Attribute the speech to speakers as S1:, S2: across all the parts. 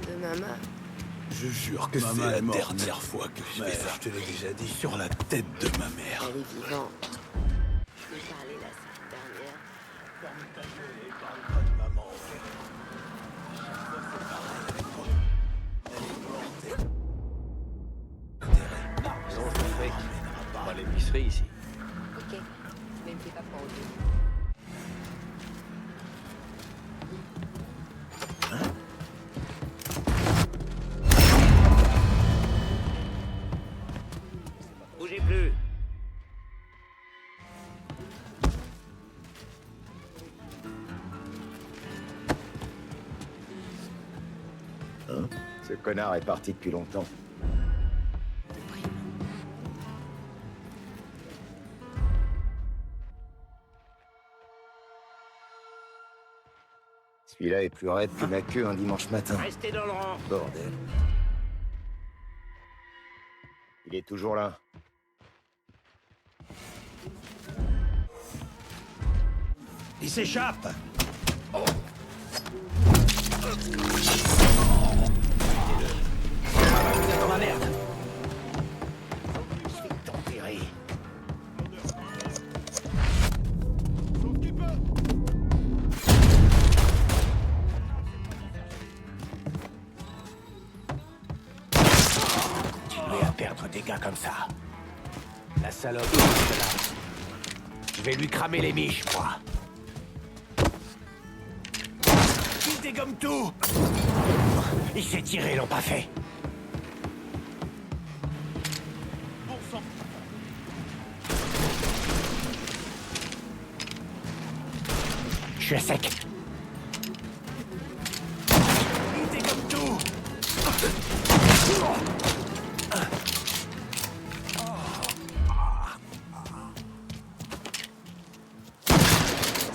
S1: De maman.
S2: Je jure que c'est la dernière fois que je fais ça.
S3: Je te l'ai déjà dit.
S2: Sur la tête de ma mère.
S1: Elle est vivante. Je lui ai parlé la semaine dernière.
S3: Ferme ta gueule et parle pas de maman, ok? Chaque fois c'est pareil avec toi. Elle est morte.
S4: Non, je fais. On va à l'épicerie ici.
S1: Ok. Mais ne fais pas pour autre.
S4: Bougez plus.
S5: Ce connard est parti depuis longtemps. Celui-là est plus raide que ma queue un dimanche matin.
S4: Restez dans le rang.
S5: Bordel. Il est toujours là.
S3: Il s'échappe. Dans ma merde.
S5: Je vais t'enterrer.
S3: Continuez à perdre des gars comme ça. La salope, est là. Je vais lui cramer les miches, moi. Il dégomme tout. Il s'est tiré, ils l'ont pas fait. Je suis à sec. Il dégomme tout.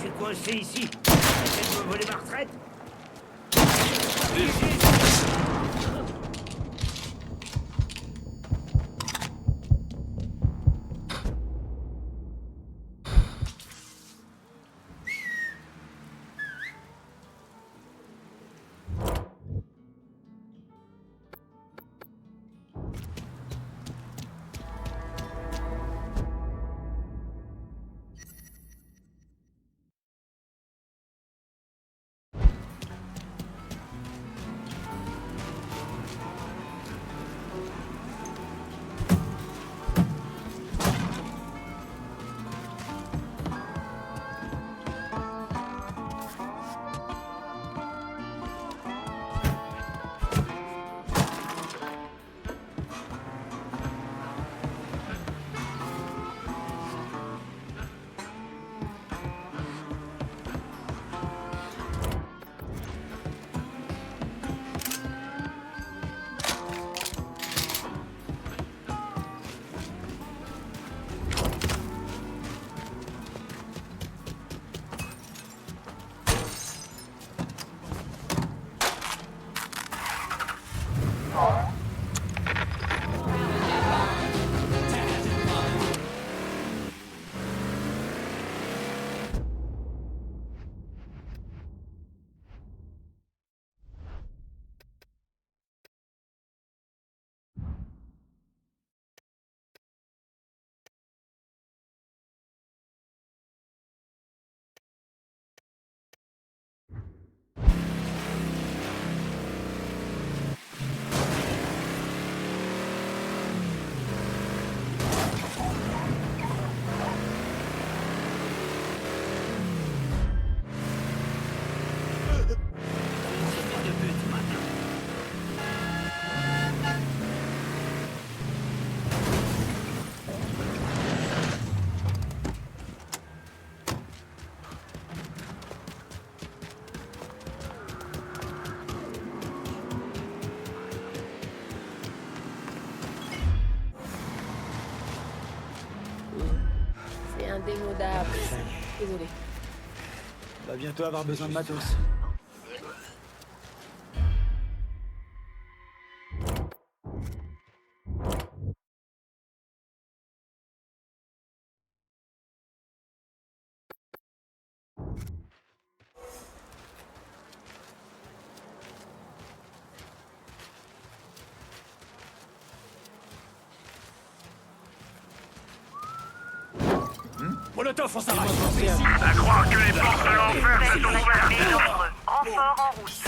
S4: C'est coincé ici. Essaie de me voler ma retraite.
S1: indémodable. Désolé.
S3: On va bientôt avoir besoin de matos.
S2: Molotov, on s'arrête.
S6: À croire que les portes de l'enfer se sont ouvertes. Renfort en route.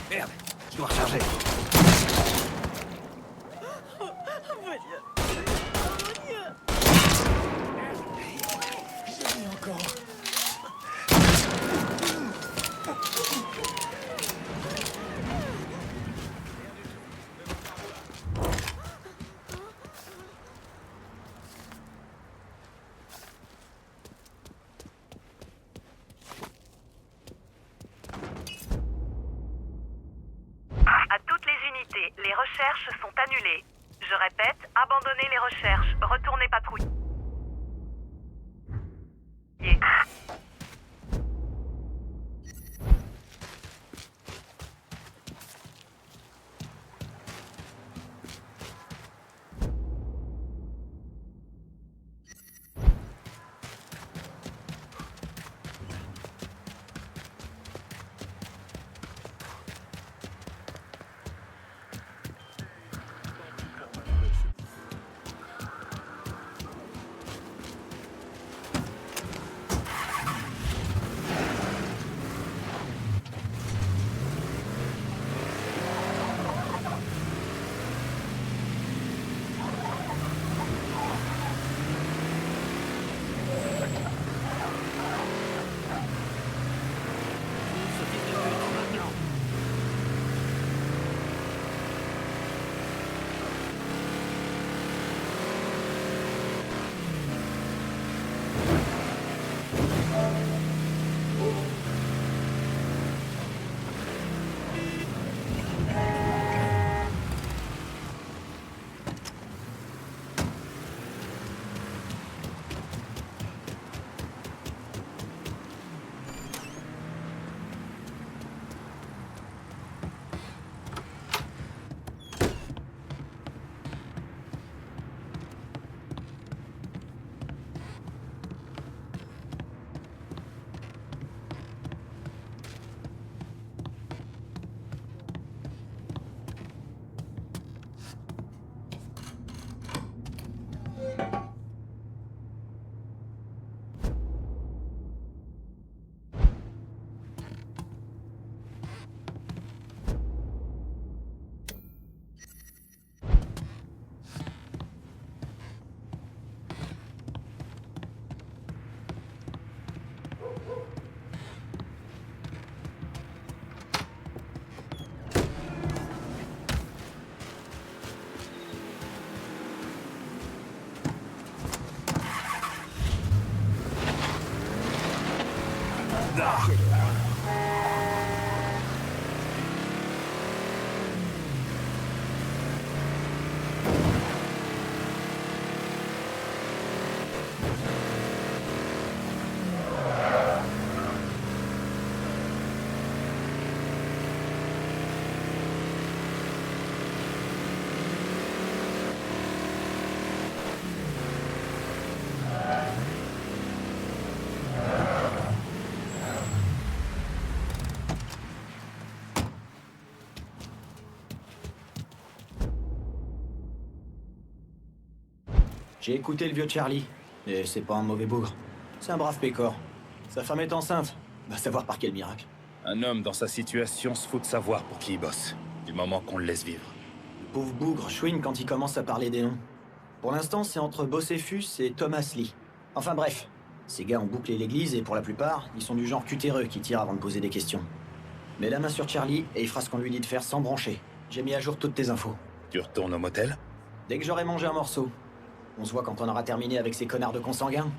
S4: Merde, je dois recharger.
S6: À toutes les unités, les recherches sont annulées. Je répète, abandonnez les recherches. Retournez patrouiller.
S3: J'ai écouté le vieux Charlie, et c'est pas un mauvais bougre. C'est un brave pécor. Sa femme est enceinte. Va savoir par quel miracle.
S2: Un homme dans sa situation se fout de savoir pour qui il bosse, du moment qu'on le laisse vivre.
S3: Le pauvre bougre chouine quand il commence à parler des noms. Pour l'instant, c'est entre Bossefus et Thomas Lee. Enfin bref, ces gars ont bouclé l'église et pour la plupart, ils sont du genre cutéreux qui tirent avant de poser des questions. Mets la main sur Charlie et il fera ce qu'on lui dit de faire sans broncher. J'ai mis à jour toutes tes infos.
S2: Tu retournes au motel?
S3: Dès que j'aurai mangé un morceau. On se voit quand on aura terminé avec ces connards de consanguins.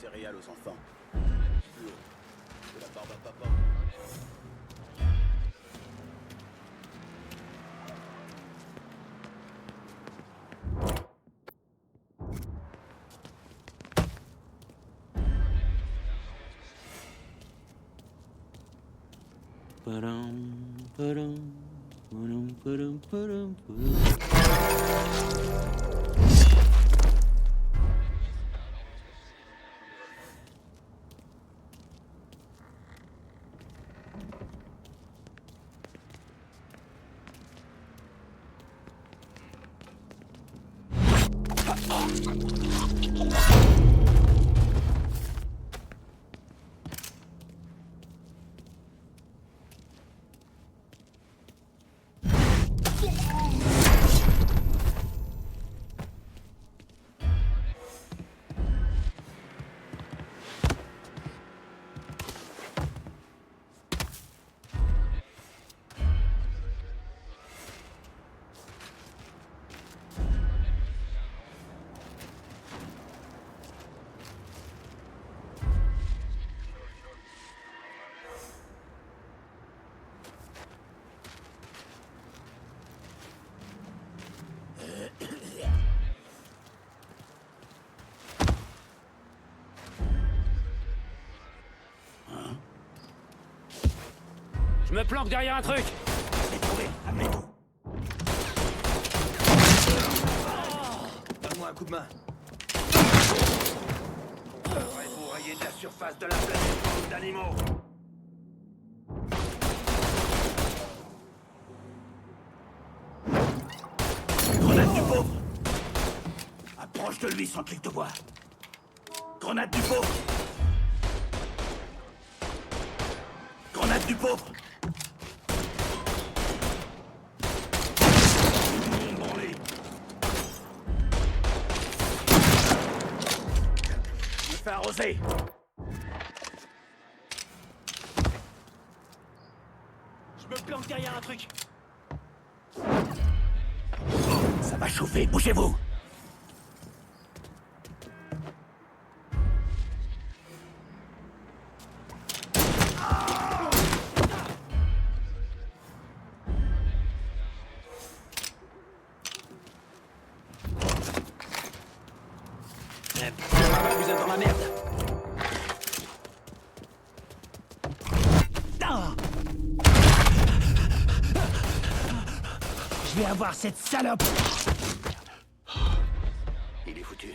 S7: céréales aux enfants. De la barbe à papa.
S4: Je me planque derrière un truc.
S7: C'est trouvé, amenez-vous.
S3: Donne-moi un coup de main.
S7: Vous rayer de la surface de la planète bande d'animaux. Grenade du pauvre. Approche de lui sans qu'il te voie. Grenade du pauvre. Grenade du pauvre. Branlé. Je me fais arroser.
S3: Je me planque derrière un truc.
S7: Ça va chauffer, bougez-vous.
S3: Vous êtes dans la merde.
S7: Je vais avoir cette salope. Il est foutu.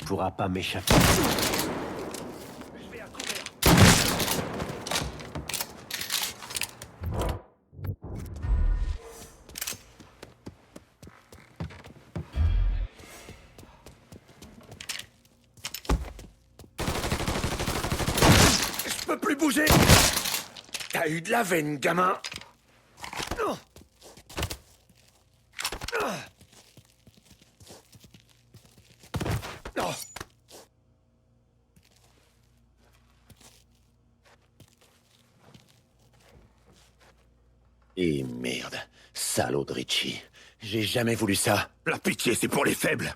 S8: pourras pas m'échapper.
S7: Je peux plus bouger. T'as eu de la veine, gamin.
S8: Et merde, salaud de Richie. J'ai jamais voulu ça.
S7: La pitié, c'est pour les faibles.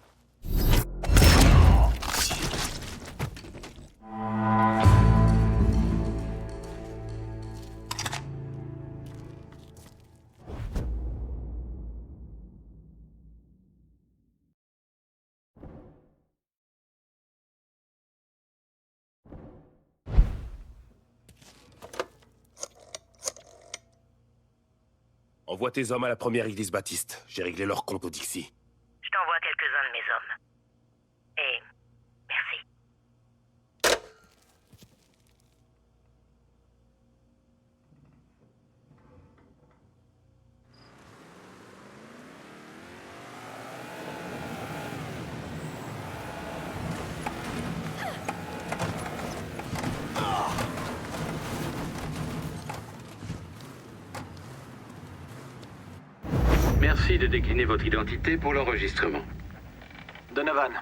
S2: Envoie tes hommes à la première église baptiste. J'ai réglé leur compte au Dixie.
S6: Je t'envoie quelques-uns de mes hommes. Et merci.
S9: Merci de décliner votre identité pour l'enregistrement.
S3: Donovan.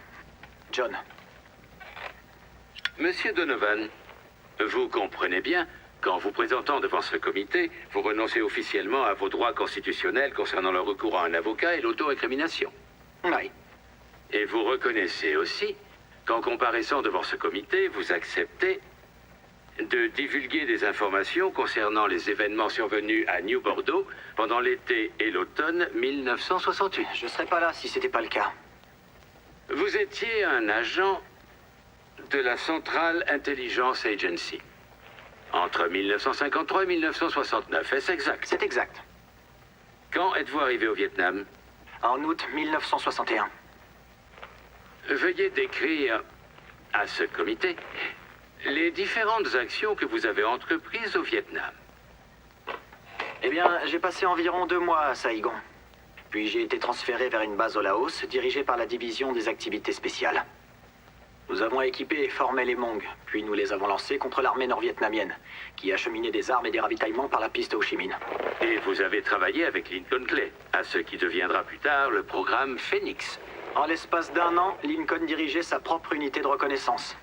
S3: John.
S9: Monsieur Donovan, vous comprenez bien qu'en vous présentant devant ce comité, vous renoncez officiellement à vos droits constitutionnels concernant le recours à un avocat et l'auto-incrimination.
S3: Oui.
S9: Et vous reconnaissez aussi qu'en comparaissant devant ce comité, vous acceptez de divulguer des informations concernant les événements survenus à New Bordeaux pendant l'été et l'automne 1968.
S3: Je serais pas là si c'était pas le cas.
S9: Vous étiez un agent de la Central Intelligence Agency entre 1953 et 1969, est-ce exact?
S3: C'est exact.
S9: Quand êtes-vous arrivé au Vietnam?
S3: En août 1961.
S9: Veuillez décrire à ce comité les différentes actions que vous avez entreprises au Vietnam.
S3: Eh bien, j'ai passé environ 2 mois à Saigon. Puis j'ai été transféré vers une base au Laos, dirigée par la division des activités spéciales. Nous avons équipé et formé les Hmong, puis nous les avons lancés contre l'armée nord-vietnamienne, qui acheminait des armes et des ravitaillements par la piste Ho Chi Minh.
S9: Et vous avez travaillé avec Lincoln Clay, à ce qui deviendra plus tard le programme Phoenix.
S3: En l'espace d'1 an, Lincoln dirigeait sa propre unité de reconnaissance.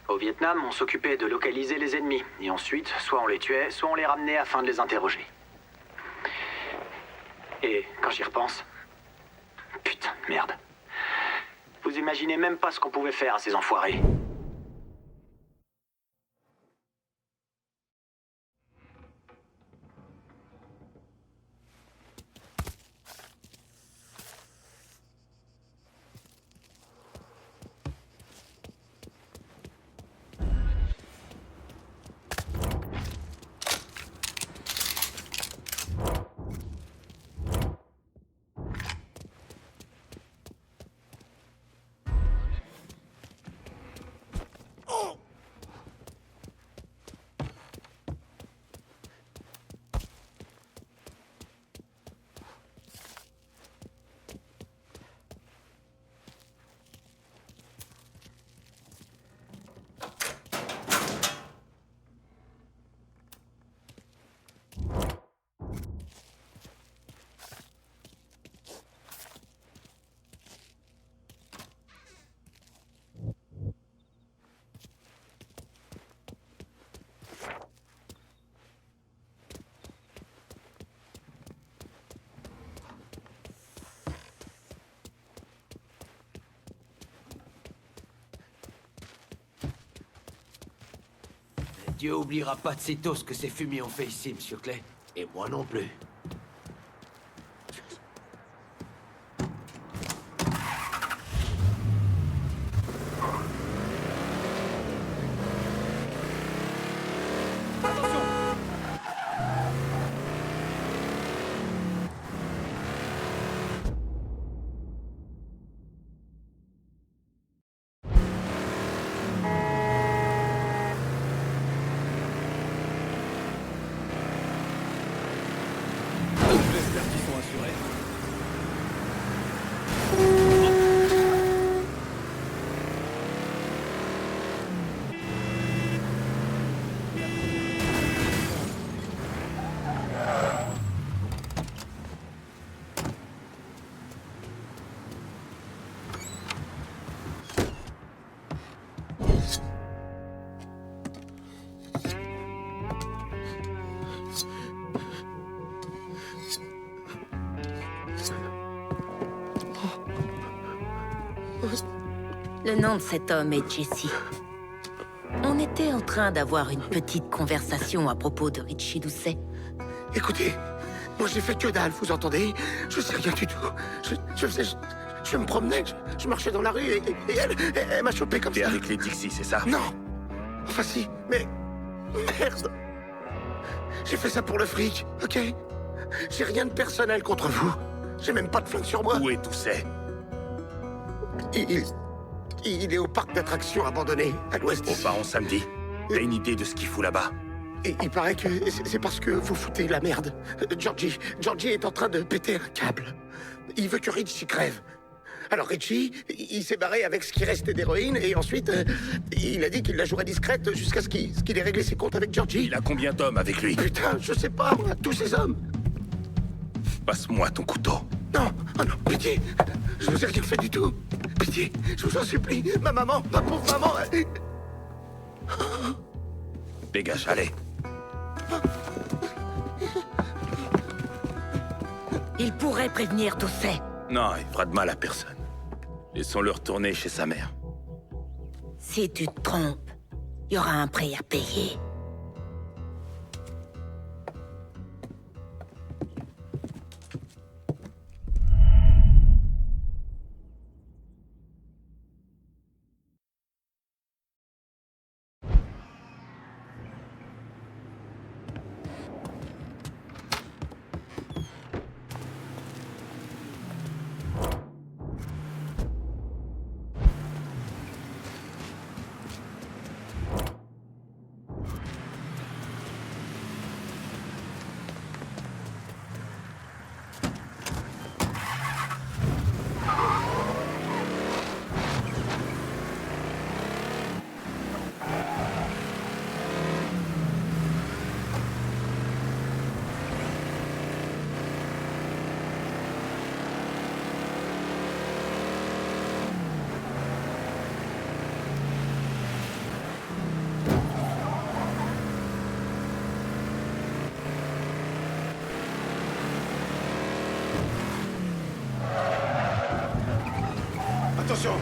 S3: Au Vietnam, on s'occupait de localiser les ennemis, et ensuite, soit on les tuait, soit on les ramenait afin de les interroger. Et quand j'y repense... Putain, merde. Vous imaginez même pas ce qu'on pouvait faire à ces enfoirés.
S4: Dieu oubliera pas de sitôt ce que ces fumiers ont fait ici, Monsieur Clay. Et moi non plus.
S1: Le nom de cet homme est Jesse. On était en train d'avoir une petite conversation à propos de Richie Doucet.
S8: Écoutez, moi j'ai fait que dalle, vous entendez? Je sais rien du tout. Je me promenais, je marchais dans la rue et elle m'a chopé comme
S2: T'es
S8: ça.
S2: avec les Dixie, c'est ça?
S8: Non. Enfin si, mais... Merde. J'ai fait ça pour le fric, ok? J'ai rien de personnel contre vous. J'ai même pas de flingue sur moi.
S2: Où est Doucet?
S8: Il est au parc d'attractions abandonné, à l'ouest
S2: Au
S8: d'ici.
S2: pharaon samedi. T'as une idée de ce qu'il fout là-bas?
S8: Et il paraît que c'est parce que vous foutez la merde. Georgie est en train de péter un câble. Il veut que Richie crève. Alors Richie, il s'est barré avec ce qui restait d'héroïne, et ensuite, il a dit qu'il la jouerait discrète jusqu'à ce qu'il ait réglé ses comptes avec Georgie.
S2: Il a combien d'hommes avec lui?
S8: Putain, je sais pas, moi, tous ces hommes.
S2: Passe-moi ton couteau.
S8: Non, oh non, pitié. Je vous ai rien fait du tout. Pitié, je vous en supplie. Ma maman, ma pauvre maman.
S2: Dégage, allez.
S1: Il pourrait prévenir Doucet.
S2: Non, il fera de mal à personne. Laissons-le retourner chez sa mère.
S1: Si tu te trompes, il y aura un prix à payer.
S2: Attention!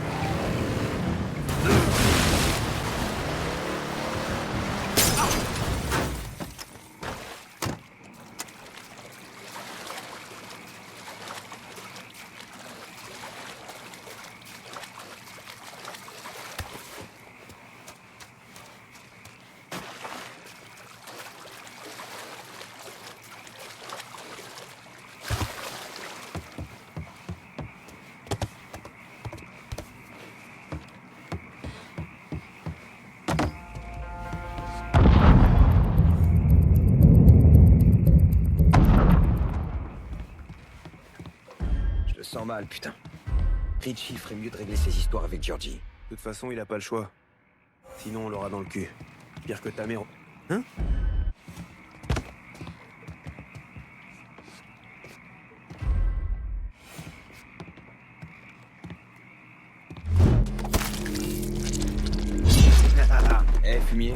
S10: Je le sens mal, putain. Richie ferait mieux de régler ses histoires avec Georgie.
S11: De toute façon, il a pas le choix. Sinon, on l'aura dans le cul. Pire que ta mère. Hein?
S10: Eh, fumier,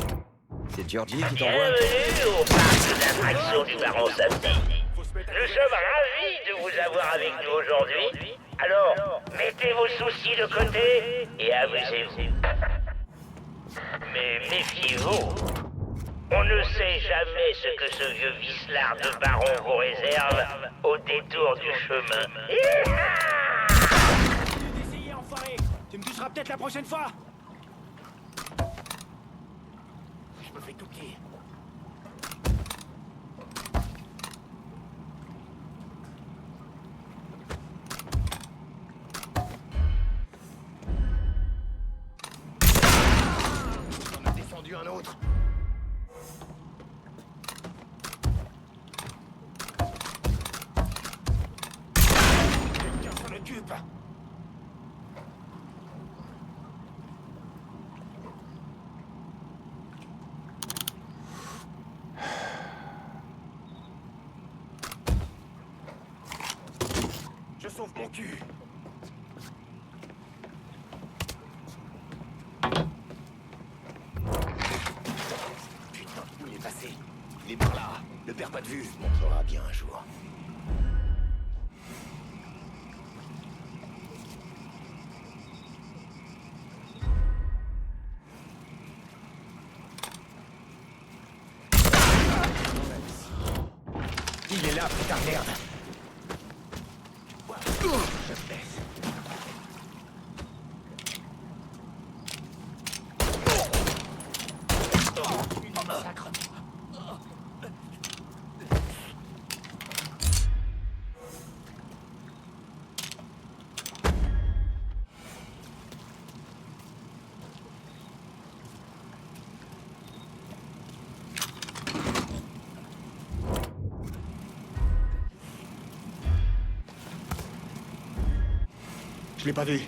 S10: c'est Georgie qui t'envoie?
S4: Bienvenue au parc d'attractions du Baron Samedi. Nous sommes ravis de vous avoir avec nous aujourd'hui. Alors, mettez vos soucis de côté et amusez-vous. Mais méfiez-vous. On ne sait jamais ce que ce vieux vicelard de baron vous réserve au détour du chemin.
S7: Essayez, enfoiré. Tu me toucheras peut-être la prochaine fois. Je me fais tout petit.
S8: On a défendu un autre.
S7: Quelqu'un s'en occupe. Je sauve mon cul. Putain, où il est passé? Il est par là. Ne perds pas de vue.
S8: On montrera bien un jour.
S10: là, putain de merde. Je baisse. Sacre.
S7: Je l'ai pas vu.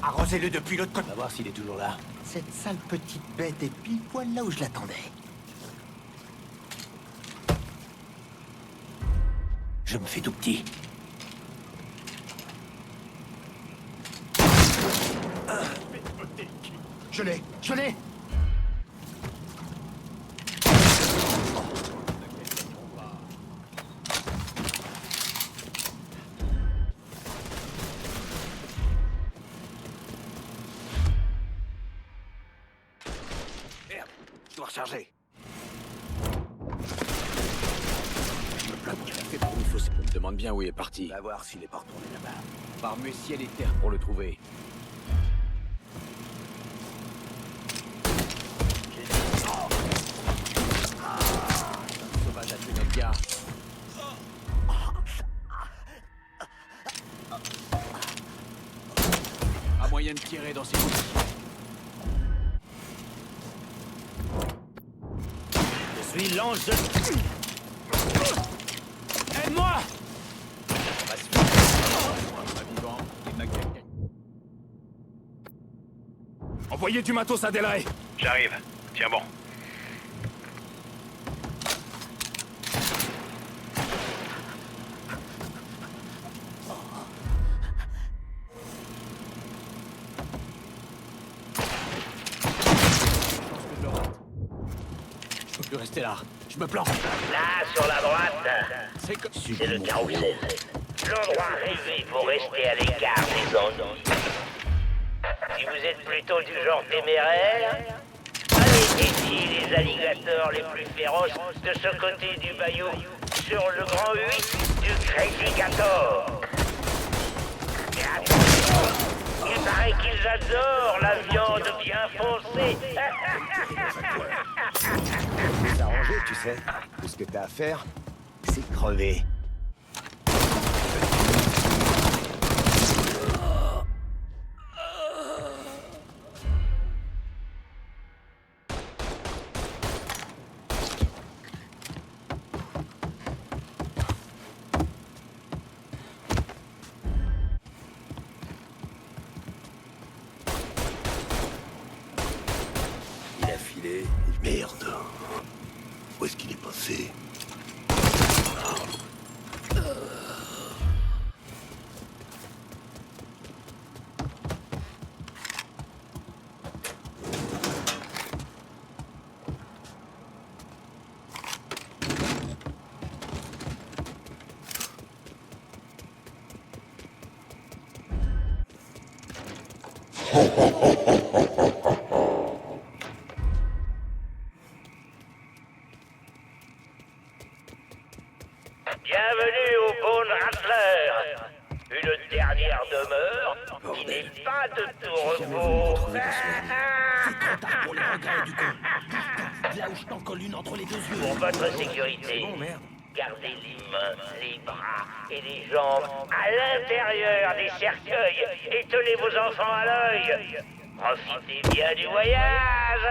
S7: Arrosez-le depuis l'autre côté.
S10: On va voir s'il est toujours là. Cette sale petite bête est pile poil là où je l'attendais.
S7: Je me fais tout petit. Je l'ai. Je l'ai.
S10: Merde, je dois recharger.
S7: Je me plains pour
S10: C'est bon, il faut...
S11: Je me demande bien où il est parti.
S10: On va voir s'il est pas retourné là-bas. Par ciel et terre pour le trouver.
S11: Sauvage a tué notre gars. A moyen de tirer dans ses bouts.
S7: Je suis l'ange de...
S11: Aide-moi!
S2: Envoyez du matos à Delray.
S9: J'arrive. Tiens bon.
S11: Je peux plus rester là. Je me plante.
S4: Là, sur la droite, c'est le carrousel. L'endroit rêvé pour rester à l'écart des ennuis. Si vous êtes plutôt du genre téméraire, allez défier les alligators les plus féroces de ce côté du bayou, sur le grand 8 du Crazy Gator. Et attention, il paraît qu'ils adorent la viande bien foncée.
S5: C'est arrangé, tu sais. Tout ce que t'as à faire, c'est crever.
S7: Il a filé. Merde. Où est-ce qu'il est passé?
S4: Bienvenue au Bone Rattler, une dernière demeure qui n'est pas de tout repos.
S7: C'est trop tard pour les regrets, du coup. Là où je t'en colle une entre les deux yeux.
S4: Pour votre sécurité, gardez les mains, les bras et les jambes à l'intérieur des cercueils et tenez vos enfants à l'œil. Profitez bien du voyage.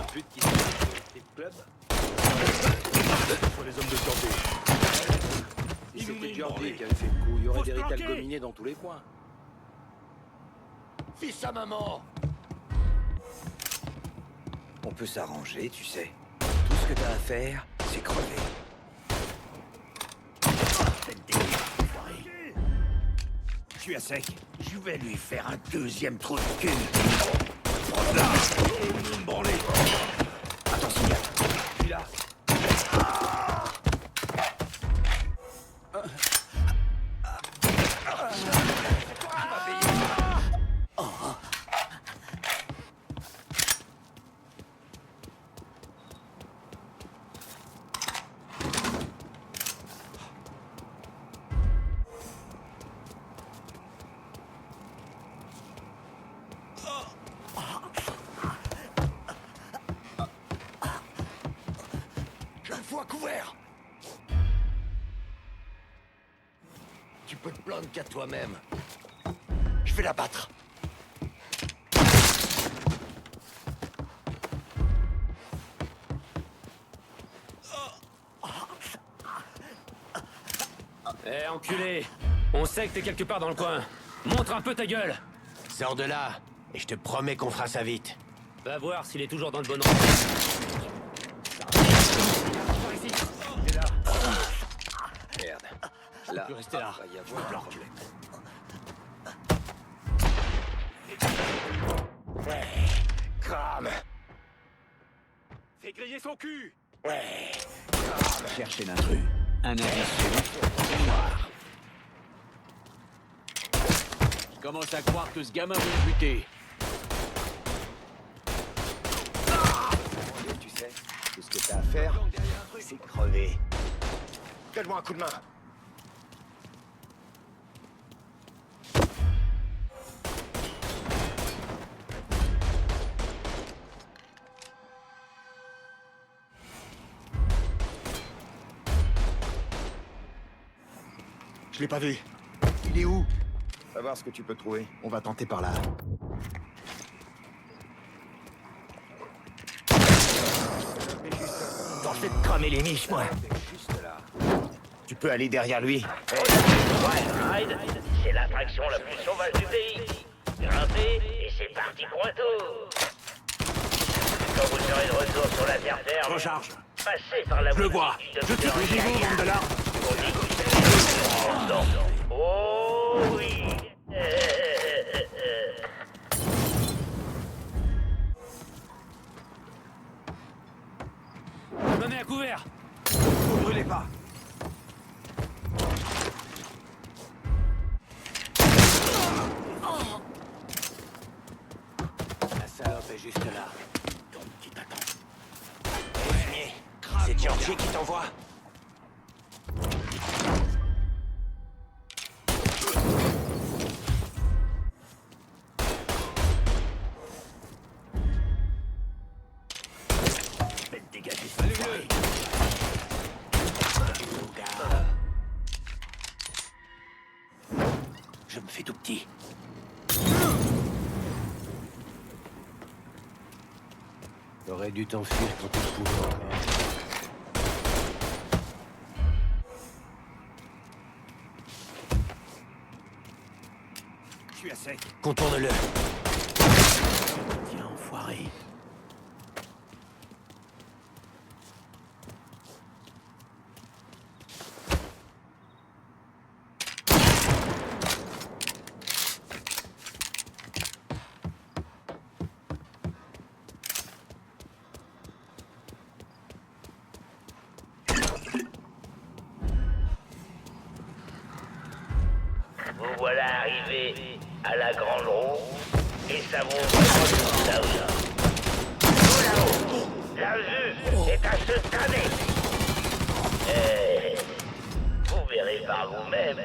S11: Depuis qu'il s'est fait le club.
S2: Sur les hommes de santé.
S11: Si c'était Jordi qui avait fait le coup, il y aurait des rital gominés dans tous les coins.
S7: Fils à maman.
S10: On peut s'arranger, tu sais. Tout ce ce que t'as à faire, c'est crever.
S7: Je suis à sec. Je vais lui faire un deuxième trou de cul. Prends-la. Me branler. Attention, je suis là.
S5: Faut à couvert. Tu peux te plaindre qu'à toi-même. Je vais la battre.
S11: Eh, enculé! On sait que t'es quelque part dans le coin. Montre un peu ta gueule!
S5: Sors de là, et je te promets qu'on fera ça vite.
S11: Va voir s'il est toujours dans le bon ordre.
S5: Merde. Là, tu peux rester là. Il va y avoir un problème. Ouais. Crame.
S7: Fais griller son cul.
S5: Ouais.
S7: Cherchez l'intrus. Un indice noir. Je commence à croire que ce gamin veut me buter.
S5: Tu sais, tout ce que t'as à faire, c'est crever. Donne-moi un coup de main.
S8: Je l'ai pas vu.
S5: Il est où? Va voir ce que tu peux trouver.
S8: On va tenter par là.
S5: Attends, je vais te cramer les miches, moi. Juste là. Tu peux aller derrière lui.
S4: Wild Ride, c'est l'attraction la plus sauvage du pays. Grimpez et c'est parti pour un tour. Quand vous serez de retour sur la terre ferme,
S7: Recharge.
S4: passez par la
S7: Je le vois. Je tire les gigots, bande de là.
S4: Oh oui.
S11: Je me mets à couvert!
S7: Ne brûlez pas.
S5: La salope est juste là. Donc, qui t'attend? C'est Georgie qui t'envoie.
S7: Dégagez ça. Je me fais tout petit.
S5: T'aurais dû t'enfuir quand tu pouvais encore.
S7: Je suis à sec.
S5: Contourne-le.
S7: Tiens, enfoiré.
S4: Vous voilà arrivé à la grande roue et ça vaut vraiment tout là-haut. Tout là-haut, la vue est à se tanner. Vous verrez par vous-même.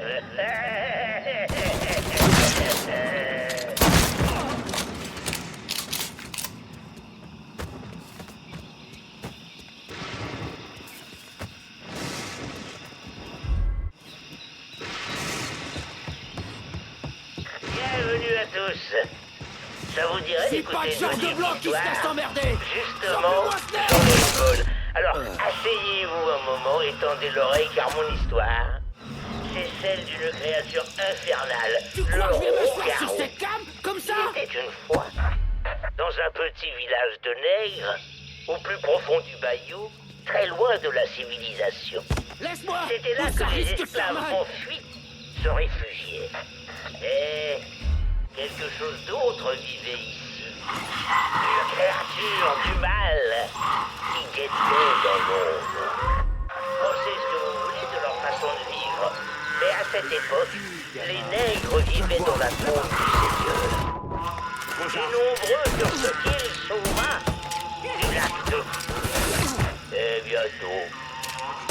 S4: Bienvenue à tous. Ça vous dirait d'écouter une petite histoire
S7: emmerder.
S4: Justement, sur le col. Alors, asseyez-vous un moment et tendez l'oreille car mon histoire, c'est celle d'une créature infernale.
S7: Tu crois que je vais m'asseoir sur cette cam comme ça?
S4: Il était une fois, dans un petit village de nègres, au plus profond du bayou, très loin de la civilisation.
S7: Laisse-moi!
S4: C'était là
S7: Ça
S4: que les
S7: risque de faire
S4: esclaves
S7: mal.
S4: en fuite se réfugiaient. Et quelque chose d'autre vivait ici. Une créature du mal qui guettait dans l'ombre. Pensez ce que vous voulez de leur façon de vivre, mais à cette époque, les nègres vivaient dans la tombe du Seigneur. Et nombreux furent ceux qu'ils sauvera du lac de feu. Et bientôt,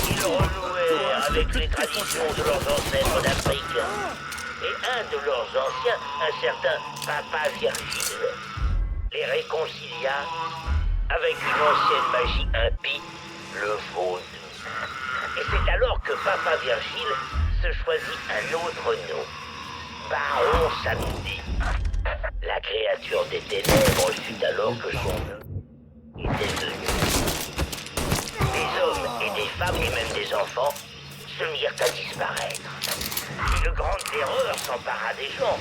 S4: ils renouèrent avec les traditions de leurs ancêtres d'Afrique. Et un de leurs anciens, un certain Papa Virgile, les réconcilia avec une ancienne magie impie, le vaudou. Et c'est alors que Papa Virgile se choisit un autre nom, Baron Samedi. La créature des ténèbres sut alors que son nom était venu. Des hommes et des femmes et même des enfants se mirent à disparaître. Une grande terreur s'empara des gens.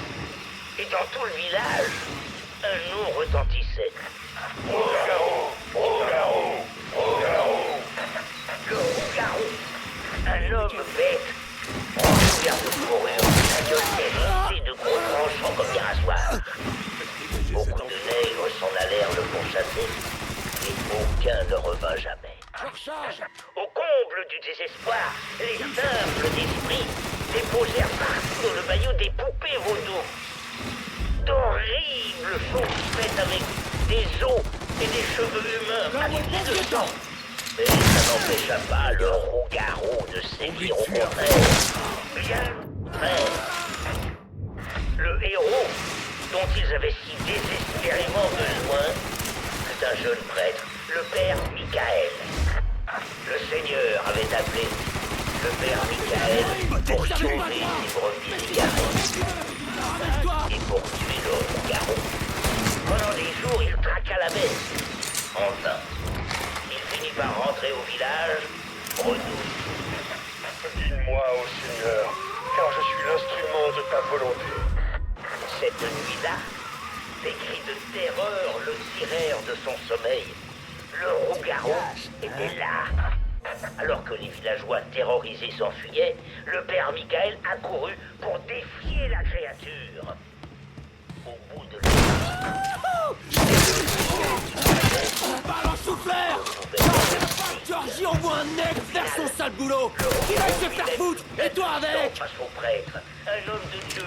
S4: Et dans tout le village, un nom retentissait. Rougarou, Rougarou, Rougarou. Le Rougarou, un homme bête, recouvert de fourrure, la gueule hérissée de gros tranchants comme des rasoirs. Beaucoup de nègres s'en allèrent le pourchasser, et aucun ne revint jamais. Au comble du désespoir, les simples d'esprit déposèrent partout dans le bayou des poupées vaudou. D'horribles choses faites avec des os et des cheveux humains maculés de sang. Mais ça n'empêcha pas le Rougarou de sévir au contraire. Bien près. Le héros dont ils avaient si désespérément besoin fut un jeune prêtre, le père Michael. Le Seigneur avait appelé le père Michael pour sauver les brebis égarées et pour tuer le Rougarou. Pendant des jours, il traqua la bête. En vain. Il finit par rentrer au village, bredouille.
S12: Dis-moi, ô Seigneur, car je suis l'instrument de ta volonté.
S4: Cette nuit-là, des cris de terreur le tirèrent de son sommeil. Le Rougarou était là. Alors que les villageois terrorisés s'enfuyaient, le père Michael accourut pour défier la créature. Au bout de
S7: Parle en souffleur! Georgie envoie un nègre faire son sale boulot! Il va se faire foutre! Et toi avec!
S4: face au prêtre, un homme de Dieu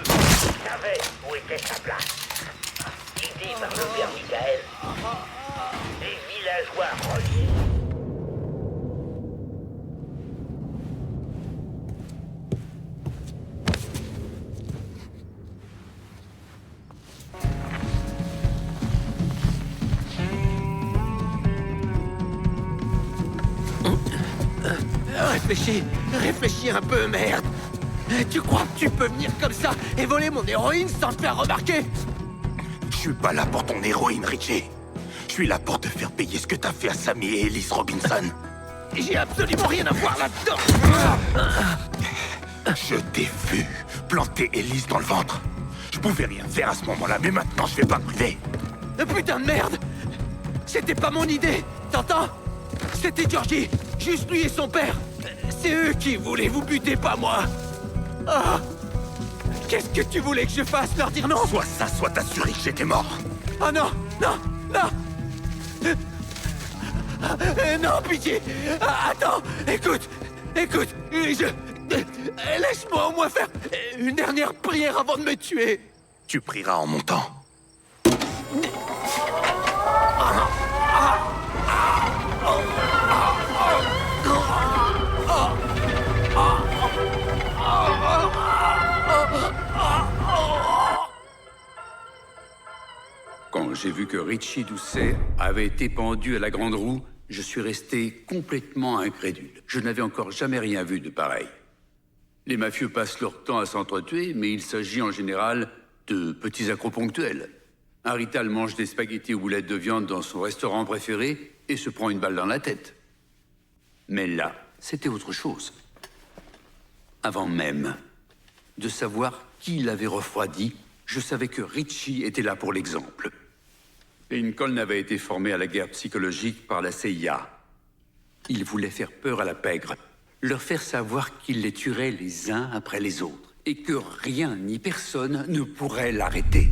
S4: savait où était sa place. Guidé par le père Michael, les villageois reliés.
S8: Réfléchis un peu, merde. Tu crois que tu peux venir comme ça et voler mon héroïne sans te faire remarquer?
S13: Je suis pas là pour ton héroïne, Richie. Je suis là pour te faire payer ce que t'as fait à Sammy et Ellis Robinson.
S8: J'ai absolument rien à voir là-dedans.
S13: Je t'ai vu planter Ellis dans le ventre. Je pouvais rien faire à ce moment-là, mais maintenant je vais pas me priver.
S8: Putain de merde! C'était pas mon idée, t'entends? C'était Georgie, juste lui et son père. C'est eux qui voulaient vous buter, pas moi. Ah! Qu'est-ce que tu voulais que je fasse? Leur dire non?
S13: Soit ça, soit t'assurer que j'étais mort.
S8: Oh non! Non! Non! Non, pitié! Attends! Écoute! Laisse-moi au moins faire une dernière prière avant de me tuer!
S13: Tu prieras en montant.
S14: Quand j'ai vu que Richie Doucet avait été pendu à la grande roue, je suis resté complètement incrédule. Je n'avais encore jamais rien vu de pareil. Les mafieux passent leur temps à s'entretuer, mais il s'agit en général de petits accros ponctuels. Un Rital mange des spaghettis aux boulettes de viande dans son restaurant préféré et se prend une balle dans la tête. Mais là, c'était autre chose. Avant même de savoir qui l'avait refroidi, je savais que Richie était là pour l'exemple. Lincoln avait été formé à la guerre psychologique par la CIA. Il voulait faire peur à la pègre, leur faire savoir qu'il les tuerait les uns après les autres, et que rien ni personne ne pourrait l'arrêter.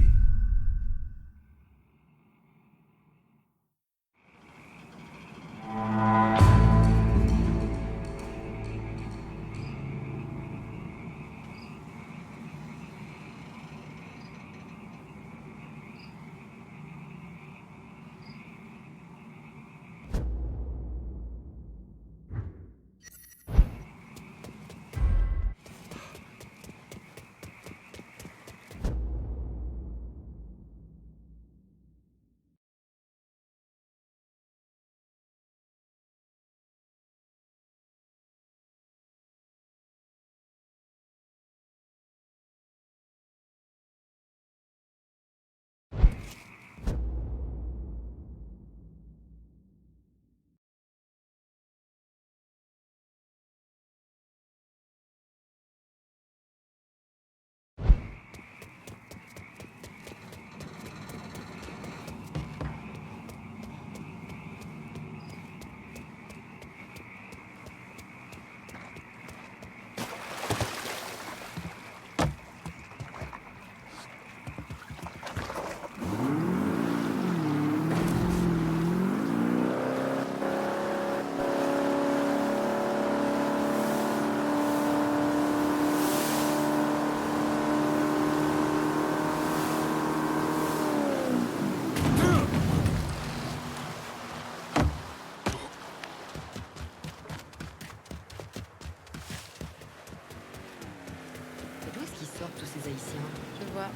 S15: Tous ces Haïtiens. Je vois.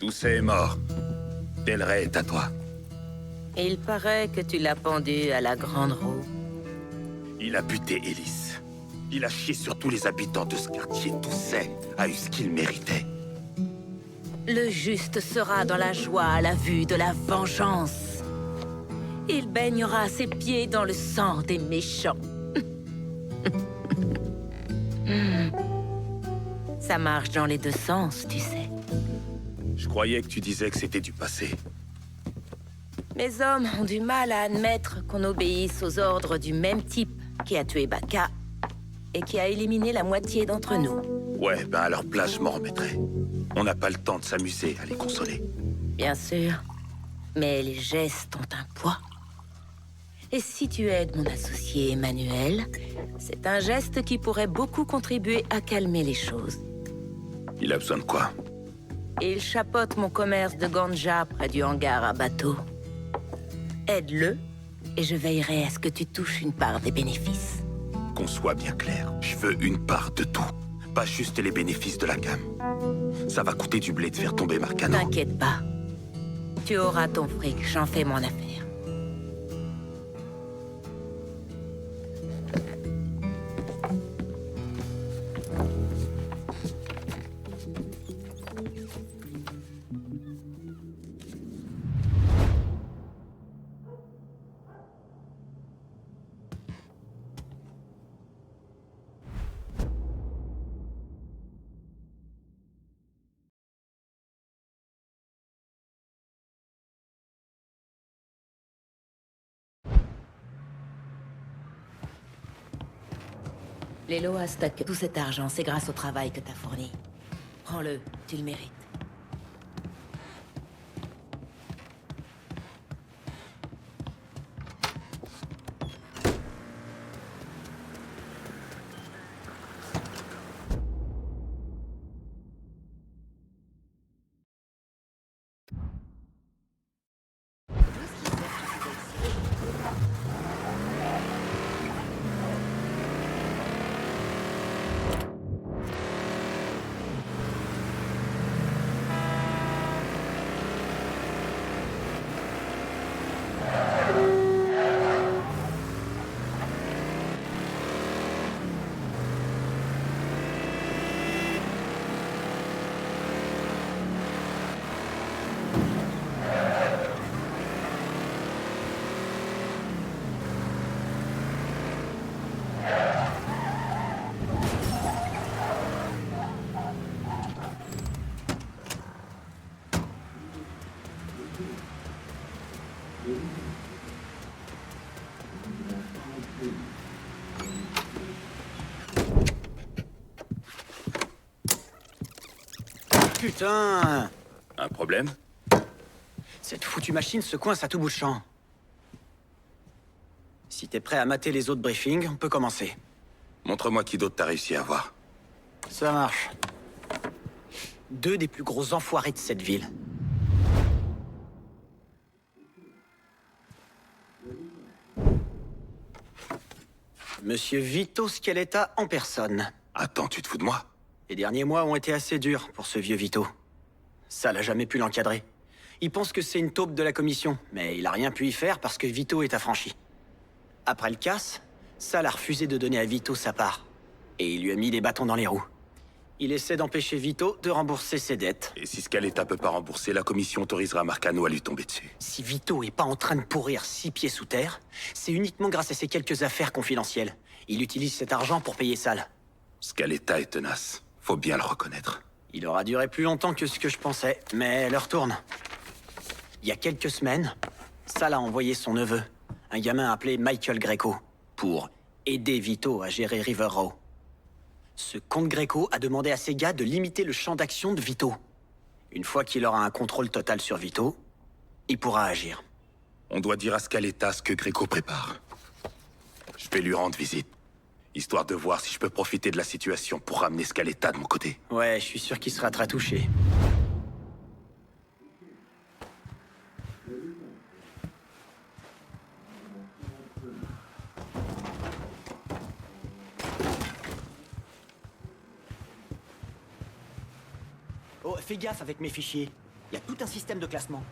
S2: Doucet est mort. Delray est à toi.
S1: Il paraît que tu l'as pendu à la grande roue.
S13: Il a buté Ellis. Il a chié sur tous les habitants de ce quartier. Doucet a eu ce qu'il méritait.
S1: Le juste sera dans la joie à la vue de la vengeance. Il baignera ses pieds dans le sang des méchants. Ça marche dans les deux sens, tu sais.
S13: Je croyais que tu disais que c'était du passé.
S1: Mes hommes ont du mal à admettre qu'on obéisse aux ordres du même type qui a tué Baka et qui a éliminé la moitié d'entre nous.
S13: Ouais, ben à leur place, je m'en remettrai. On n'a pas le temps de s'amuser à les consoler.
S1: Bien sûr, mais les gestes ont un poids. Et si tu aides mon associé Emmanuel, c'est un geste qui pourrait beaucoup contribuer à calmer les choses.
S13: Il a besoin de quoi?
S1: Il chapeaute mon commerce de ganja près du hangar à bateau. Aide-le, et je veillerai à ce que tu touches une part des bénéfices.
S13: Qu'on soit bien clair, je veux une part de tout. Pas juste les bénéfices de la gamme. Ça va coûter du blé de faire tomber Marcano.
S1: T'inquiète pas. Tu auras ton fric, j'en fais mon affaire. Les lots à stock, tout cet argent, c'est grâce au travail que t'as fourni. Prends-le, tu le mérites.
S3: putain!
S2: Un problème?
S3: Cette foutue machine se coince à tout bout de champ. Si t'es prêt à mater les autres briefings, on peut commencer.
S13: Montre-moi qui d'autre t'as réussi à voir.
S3: Ça marche. 2 des plus gros enfoirés de cette ville. Monsieur Vito Scaletta en personne.
S13: Attends, tu te fous de moi?
S3: Les derniers mois ont été assez durs pour ce vieux Vito. Ça l'a jamais pu l'encadrer. Il pense que c'est une taupe de la commission, mais il a rien pu y faire parce que Vito est affranchi. Après le casse, Sal a refusé de donner à Vito sa part. Et il lui a mis des bâtons dans les roues. Il essaie d'empêcher Vito de rembourser ses dettes.
S13: Et si Scaletta peut pas rembourser, la commission autorisera Marcano à lui tomber dessus.
S3: Si Vito est pas en train de pourrir 6 pieds sous terre, c'est uniquement grâce à ces quelques affaires confidentielles. Il utilise cet argent pour payer Sal.
S13: Scaletta est tenace. Faut bien le reconnaître.
S3: Il aura duré plus longtemps que ce que je pensais, mais l'heure tourne. Il y a quelques semaines, Sal a envoyé son neveu, un gamin appelé Michael Greco, pour aider Vito à gérer River Row. Ce comte Greco a demandé à ses gars de limiter le champ d'action de Vito. Une fois qu'il aura un contrôle total sur Vito, il pourra agir.
S13: On doit dire à Scaletta ce que Greco prépare. Je vais lui rendre visite, histoire de voir si je peux profiter de la situation pour ramener Scaletta de mon côté.
S3: Ouais, je suis sûr qu'il sera très touché. Oh, fais gaffe avec mes fichiers. Il y a tout un système de classement.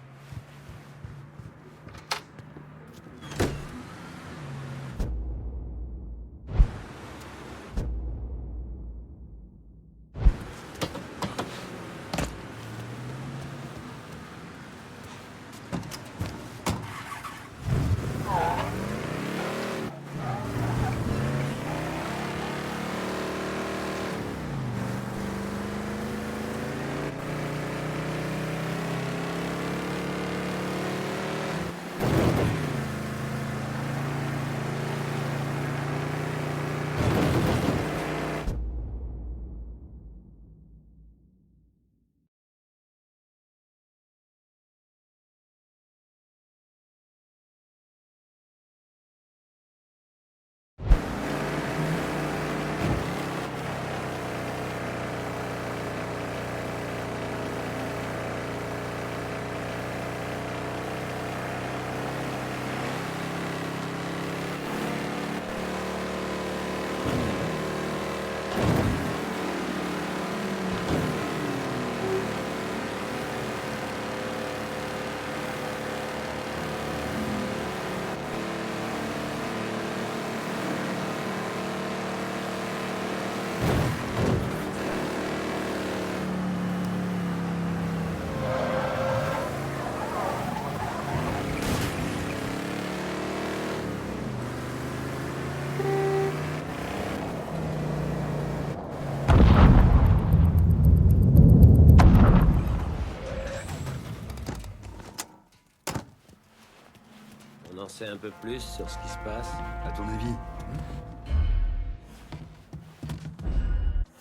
S10: On en sait un peu plus sur ce qui se passe.
S11: À ton avis?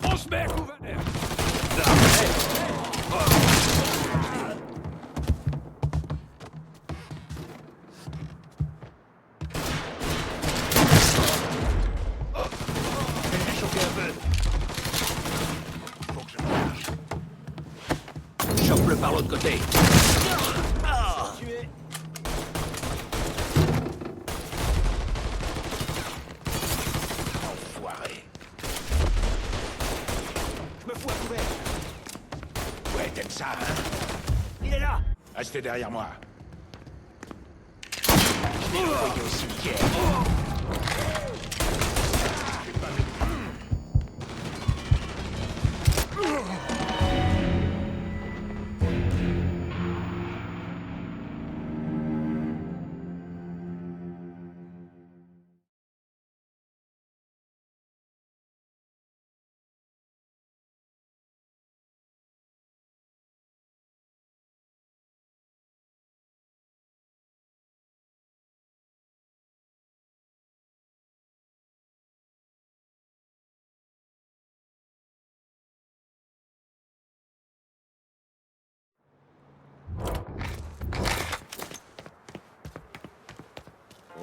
S7: On se met à couvert! Chauffer un peu. Faut que je marche. Chope-le par l'autre côté. Enfoiré. Je me fous à couvert. Ouais, t'aimes ça, hein? Il est là! Restez derrière moi. Je vais l'envoyer au cimetière.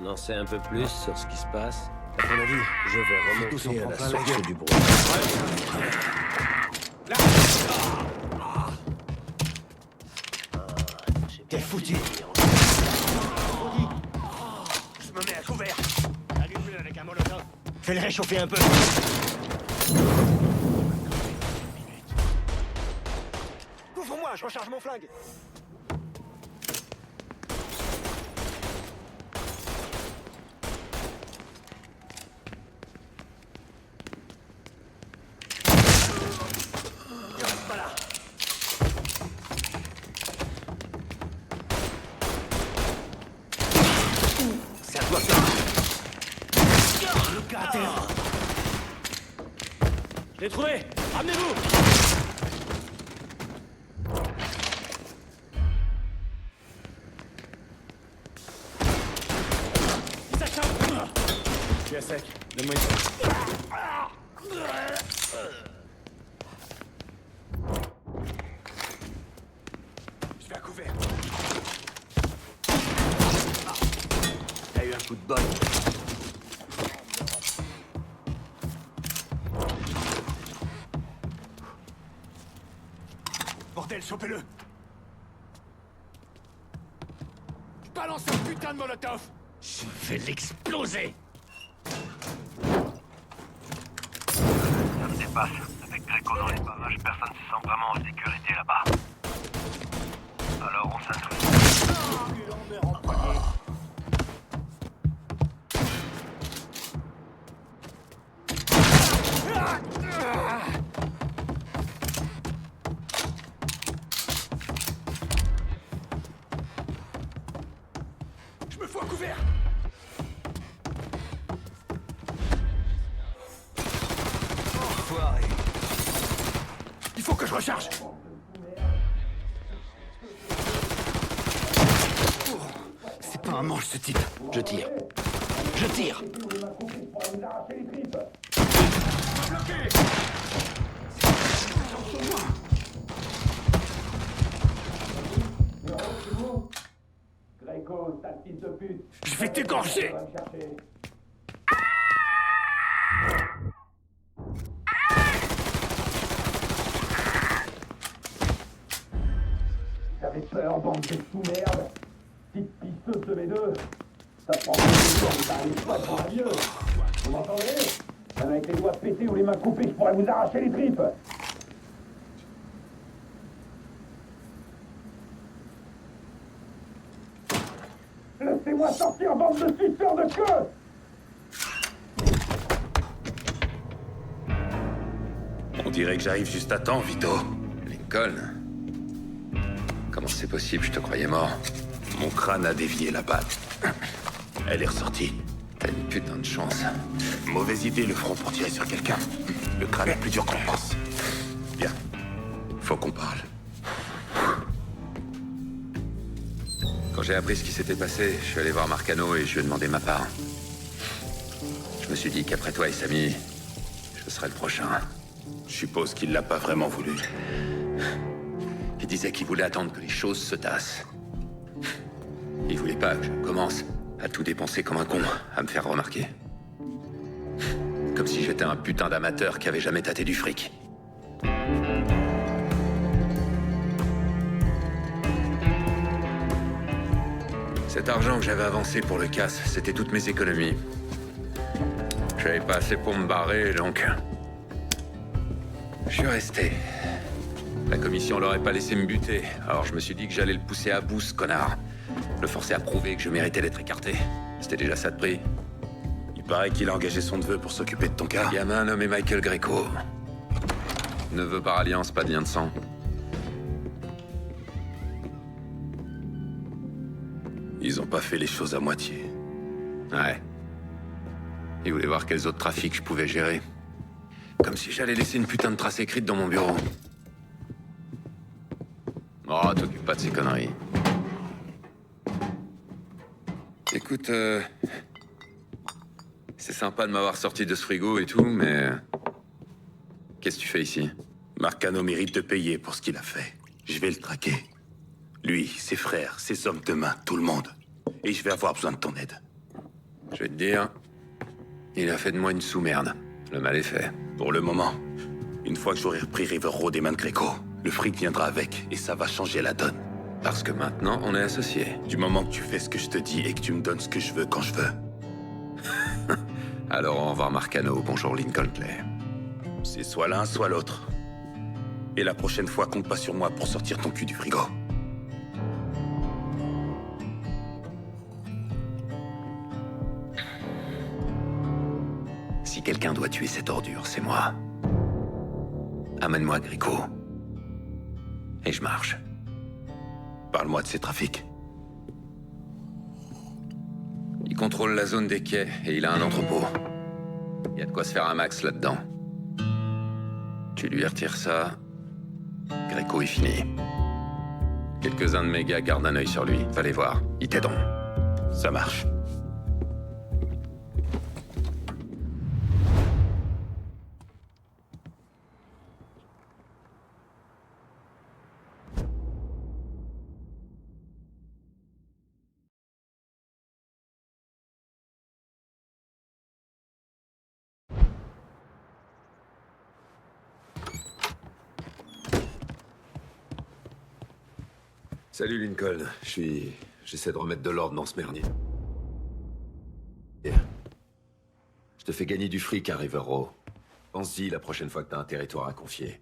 S10: On en sait un peu plus sur ce qui se passe. À ton avis, je vais remonter à la source du bruit.
S7: T'es foutu. Je me mets à couvert. Allume-le avec un molotov. Fais le réchauffer un peu. Couvre-moi, je recharge mon flingue. C'est à toi ça. Le gars à terre. Je l'ai trouvé. Ramenez-vous. Ça chauffe. Je suis à sec. Donne-moi une seconde. Je vais à couvert. T'as eu un coup de bol. Bordel, chopez-le. Balance un putain de molotov. Je vais l'exploser.
S12: Ça me dépasse. Avec Greco dans les pavages, personne ne se sent vraiment en sécurité là-bas. Alors on s'introduit.
S7: Je me fous à couvert. Enfoiré. Il faut que je recharge. Oh, c'est pas un manche ce type. Je tire. Je tire. Je vais t'égorger.
S12: T'avais peur, bande de sous-merde. Petite pisseuse de mes deux. Ça prend plus de temps, mais t'arrives pas devant un vieux. Vous m'entendez? Même avec les doigts pétés ou les mains coupées, je pourrais vous arracher les tripes. Laissez-moi sortir, bande de suceurs de queue!
S13: On dirait que j'arrive juste à temps, Vito.
S9: Lincoln? Comment c'est possible? Je te croyais mort.
S13: Mon crâne a dévié la balle. Elle est ressortie.
S9: T'as une putain de chance.
S13: Mauvaise idée, le front pour tirer sur quelqu'un. Le crâne est plus dur qu'on pense. Bien. Faut qu'on parle.
S9: Quand j'ai appris ce qui s'était passé, je suis allé voir Marcano et je lui ai demandé ma part. Je me suis dit qu'après toi et Samy, je serais le prochain.
S13: Je suppose qu'il l'a pas vraiment voulu.
S9: Il disait qu'il voulait attendre que les choses se tassent. Il voulait pas que je commence à tout dépenser comme un con, à me faire remarquer. Comme si j'étais un putain d'amateur qui avait jamais tâté du fric. Cet argent que j'avais avancé pour le casse, c'était toutes mes économies. J'avais pas assez pour me barrer, donc... Je suis resté. La commission l'aurait pas laissé me buter, alors je me suis dit que j'allais le pousser à bout, ce connard. Le forcer à prouver que je méritais d'être écarté. C'était déjà ça de prix.
S13: Il paraît qu'il a engagé son neveu pour s'occuper de ton cas.
S9: Un gamin nommé Michael Greco. Neveu par alliance, pas de lien de sang.
S13: Ils ont pas fait les choses à moitié.
S9: Ouais. Ils voulaient voir quels autres trafics je pouvais gérer. Comme si j'allais laisser une putain de trace écrite dans mon bureau. Oh, t'occupe pas de ces conneries. Écoute, c'est sympa de m'avoir sorti de ce frigo et tout, mais... Qu'est-ce que tu fais ici?
S13: Marcano mérite de payer pour ce qu'il a fait. Je vais le traquer. Lui, ses frères, ses hommes de main, tout le monde. Et je vais avoir besoin de ton aide.
S16: Je vais te dire, il a fait de moi une sous-merde. Le mal est fait.
S13: Pour le moment. Une fois que j'aurai repris River Road des mains de Greco, le fric viendra avec et ça va changer la donne.
S16: Parce que maintenant, on est associés.
S13: Du moment que tu fais ce que je te dis et que tu me donnes ce que je veux quand je veux.
S16: Alors au revoir Marcano, bonjour Lincoln Clay.
S13: C'est soit l'un, soit l'autre. Et la prochaine fois, compte pas sur moi pour sortir ton cul du frigo.
S16: Si quelqu'un doit tuer cette ordure, c'est moi. Amène-moi Greco. Et je marche.
S13: Parle-moi de ces trafics.
S16: Il contrôle la zone des quais et il a un entrepôt. Il y a de quoi se faire un max là-dedans. Tu lui retires ça, Greco est fini. Quelques-uns de mes gars gardent un œil sur lui. Va les voir, ils t'aideront.
S13: Ça marche.
S16: Salut Lincoln, j'essaie de remettre de l'ordre dans ce merdier. Je te fais gagner du fric à River Row. Pense-y la prochaine fois que t'as un territoire à confier.